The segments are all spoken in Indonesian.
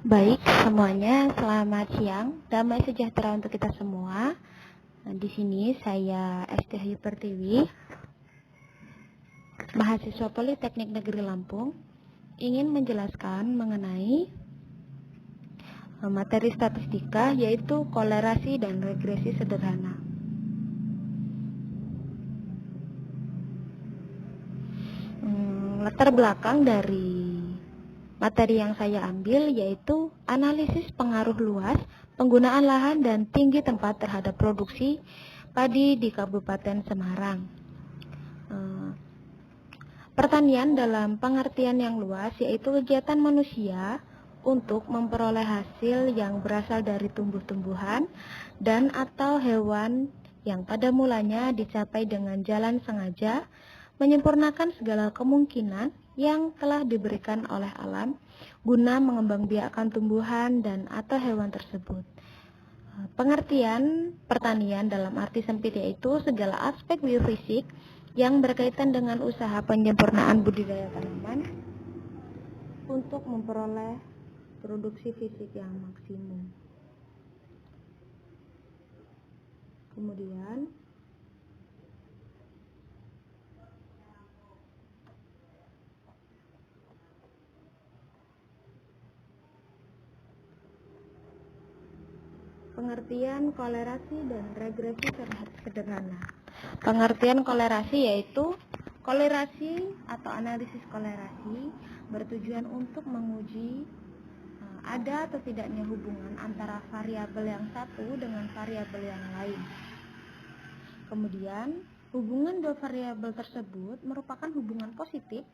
Baik semuanya, selamat siang. Damai sejahtera untuk kita semua. Di sini saya Esti Hayu Pertiwi, mahasiswa Politeknik Negeri Lampung, ingin menjelaskan mengenai materi statistika, yaitu kolerasi dan regresi sederhana. Latar belakang dari materi yang saya ambil yaitu analisis pengaruh luas, penggunaan lahan dan tinggi tempat terhadap produksi padi di Kabupaten Semarang. Pertanian dalam pengertian yang luas yaitu kegiatan manusia untuk memperoleh hasil yang berasal dari tumbuh-tumbuhan dan atau hewan yang pada mulanya dicapai dengan jalan sengaja, menyempurnakan segala kemungkinan yang telah diberikan oleh alam guna mengembangbiakkan tumbuhan dan atau hewan tersebut. Pengertian pertanian dalam arti sempit yaitu segala aspek biofisik yang berkaitan dengan usaha penyempurnaan budidaya tanaman untuk memperoleh produksi fisik yang maksimum. Kemudian pengertian kolerasi dan regresi sederhana. Pengertian kolerasi yaitu kolerasi atau analisis kolerasi bertujuan untuk menguji ada atau tidaknya hubungan antara variabel yang satu dengan variabel yang lain. Kemudian, hubungan dua variabel tersebut merupakan hubungan positif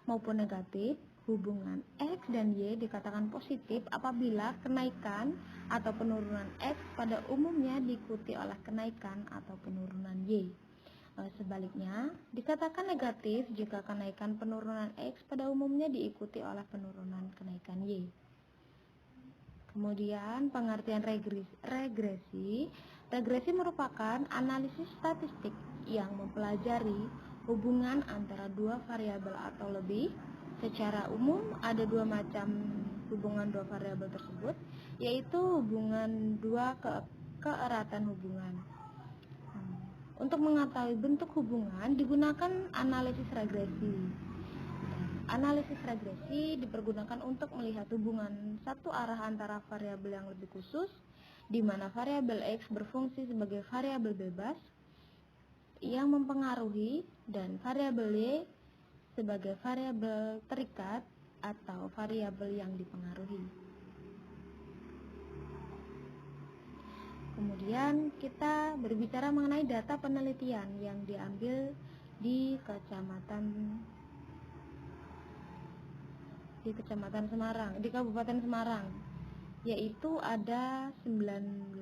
maupun negatif. Hubungan X dan Y dikatakan positif apabila kenaikan atau penurunan X pada umumnya diikuti oleh kenaikan atau penurunan Y. Sebaliknya, dikatakan negatif jika kenaikan penurunan X pada umumnya diikuti oleh penurunan kenaikan Y. Kemudian pengertian regresi. Regresi merupakan analisis statistik yang mempelajari hubungan antara dua variabel atau lebih. Secara umum ada dua macam hubungan dua variabel tersebut, yaitu hubungan dua keeratan hubungan. Untuk mengetahui bentuk hubungan digunakan analisis regresi. Analisis regresi dipergunakan untuk melihat hubungan satu arah antara variabel yang lebih khusus, di mana variabel X berfungsi sebagai variabel bebas yang mempengaruhi dan variabel Y sebagai variabel terikat atau variabel yang dipengaruhi. Kemudian kita berbicara mengenai data penelitian yang diambil di Kecamatan Semarang, di Kabupaten Semarang, yaitu ada 19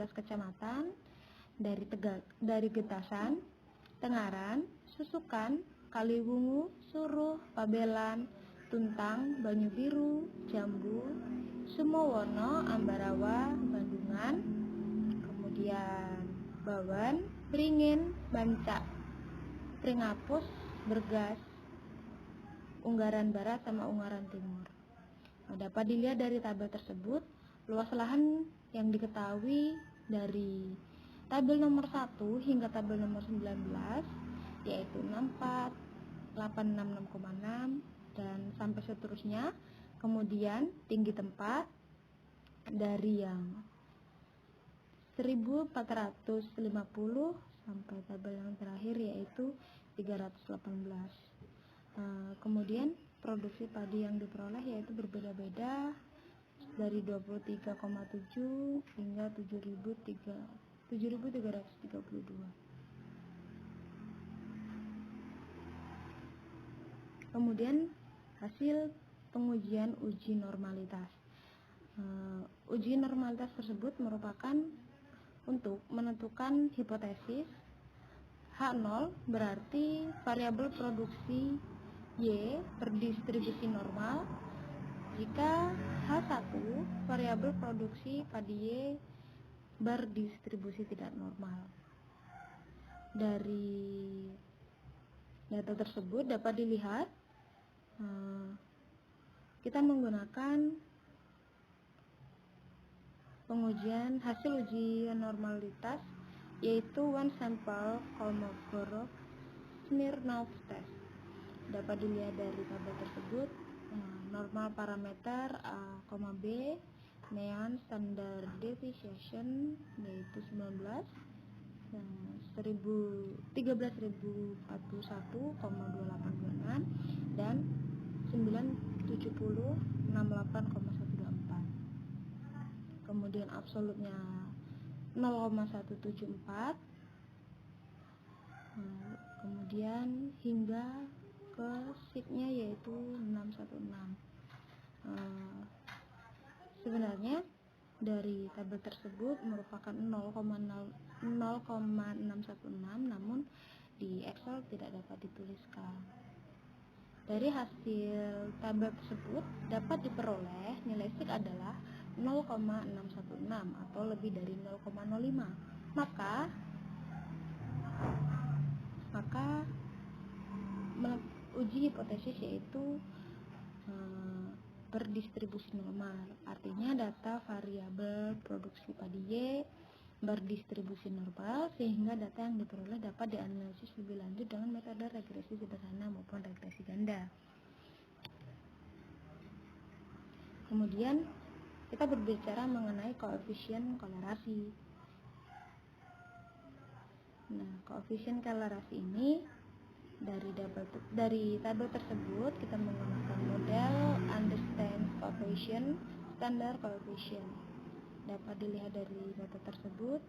kecamatan dari Getasan, Tengaran, Susukan, Kaliwungu, Suruh, Pabelan, Tuntang, Banyubiru, Jambu, Sumowono, Ambarawa, Bandungan, kemudian Bawan, Beringin, Bancak, Pringapus, Bergas, Unggaran Barat sama Unggaran Timur. Dapat dilihat dari tabel tersebut, luas lahan yang diketahui dari tabel nomor 1 hingga tabel nomor 19 yaitu 64, 866,6 dan sampai seterusnya. Kemudian tinggi tempat dari yang 1450 sampai tabel yang terakhir yaitu 318. Kemudian produksi padi yang diperoleh yaitu berbeda-beda dari 23,7 hingga 7.332. Kemudian hasil pengujian uji normalitas. Uji normalitas tersebut merupakan untuk menentukan hipotesis H0 berarti variabel produksi Y berdistribusi normal jika H1 variabel produksi padi Y berdistribusi tidak normal. Dari data tersebut dapat dilihat kita menggunakan pengujian hasil uji normalitas, yaitu one sample Kolmogorov-Smirnov test. Dapat dilihat dari tabel tersebut. Normal parameter A, B, mean standard deviation yaitu 13.041,286 dan 97068,124. Kemudian absolutnya 0,174, kemudian hingga ke signya yaitu 616. Sebenarnya dari tabel tersebut merupakan 0,616, namun di Excel tidak dapat dituliskan. Dari hasil tabel tersebut dapat diperoleh nilai sig adalah 0,616 atau lebih dari 0,05. Maka uji hipotesis yaitu berdistribusi normal, artinya data variabel produksi padi Y berdistribusi normal sehingga data yang diperoleh dapat dianalisis lebih lanjut dengan metode regresi sederhana maupun regresi ganda. Kemudian kita berbicara mengenai koefisien kolerasi. Nah, koefisien kolerasi ini dari tabel tersebut kita menggunakan model understand coefficient, standar coefficient. Dapat dilihat dari data tersebut,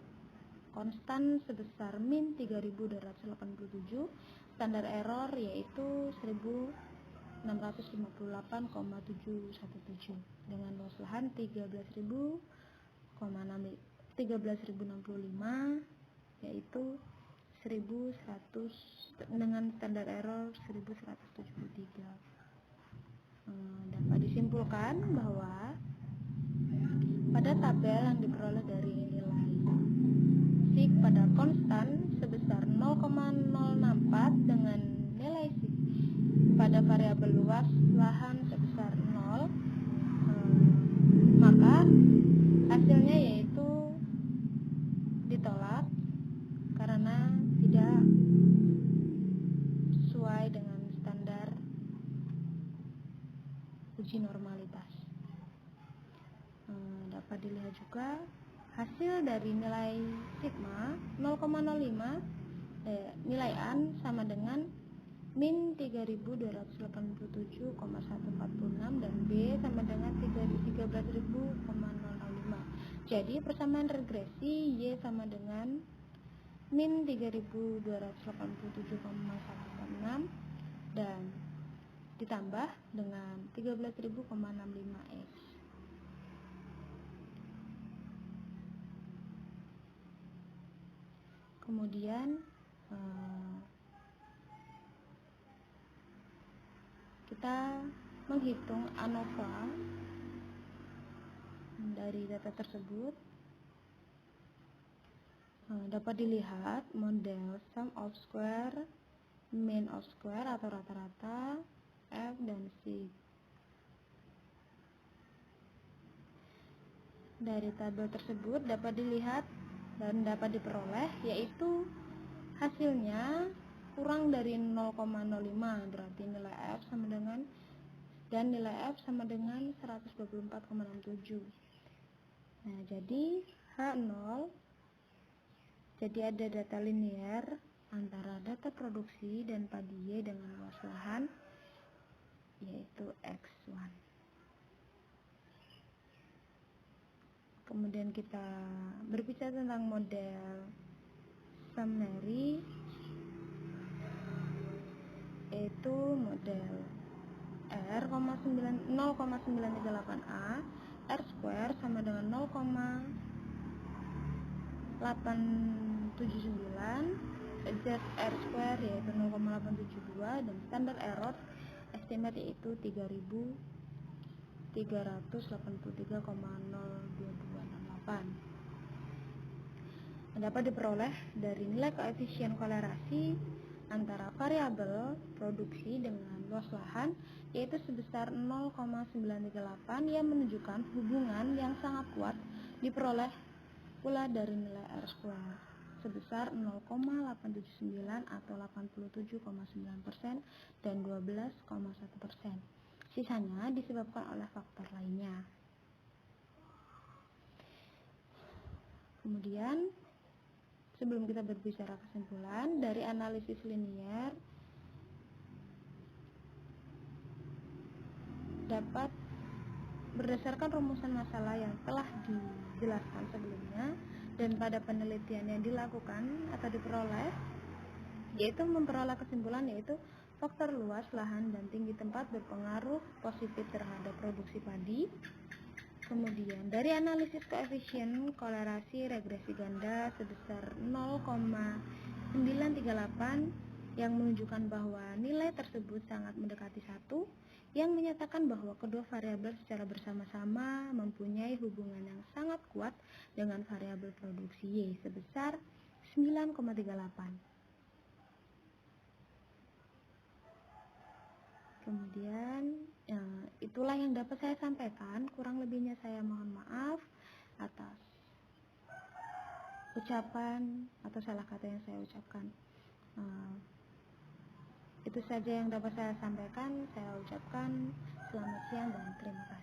konstan sebesar min 3287, standar error yaitu 1658,717 dengan luas lahan 13.065 yaitu 1100 dengan standar error 1173. Dapat disimpulkan bahwa pada tabel yang diperoleh dari nilai sig pada konstan sebesar 0,064 dengan nilai sig pada variabel luas lahan sebesar 0, maka hasilnya yaitu ditolak karena tidak sesuai dengan standar uji normalitas. Dapat dilihat juga hasil dari nilai sigma 0,05, nilai an sama dengan min 3287,146 dan B sama dengan 13.000,005. Jadi persamaan regresi Y sama dengan min 3287,146 dan ditambah dengan 13.000,65X. Kemudian kita menghitung ANOVA dari data tersebut. Dapat dilihat model sum of square, mean of square atau rata-rata, F dan sig. Dari tabel tersebut dapat dilihat dan dapat diperoleh yaitu hasilnya kurang dari 0,05, berarti nilai F sama dengan nilai F sama dengan 124,67. Nah, jadi H0, jadi ada data linear antara data produksi dan padi Y dengan luas lahan yaitu X1. Kemudian kita berbicara tentang model summary, yaitu model R, 0,938A, R square sama dengan 0,879, ZR square yaitu 0,872 dan standar error estimate yaitu 3.383,02268. Dapat diperoleh dari nilai koefisien kolerasi antara variabel produksi dengan luas lahan, yaitu sebesar 0,938 yang menunjukkan hubungan yang sangat kuat diperoleh pula dari nilai R2 sebesar 0,879 atau 87,9% dan 12,1%. Sisanya disebabkan oleh faktor lainnya. Kemudian, sebelum kita berbicara kesimpulan, dari analisis linier dapat berdasarkan rumusan masalah yang telah dijelaskan sebelumnya dan pada penelitian yang dilakukan atau diperoleh, yaitu memperoleh kesimpulan yaitu faktor luas lahan dan tinggi tempat berpengaruh positif terhadap produksi padi. Kemudian dari analisis koefisien kolerasi regresi ganda sebesar 0,938 yang menunjukkan bahwa nilai tersebut sangat mendekati 1, yang menyatakan bahwa kedua variabel secara bersama-sama mempunyai hubungan yang sangat kuat dengan variabel produksi Y sebesar 9,38. Kemudian itulah yang dapat saya sampaikan, kurang lebihnya saya mohon maaf atas ucapan atau salah kata yang saya ucapkan. Itu saja yang dapat saya sampaikan. Saya ucapkan selamat siang dan terima kasih.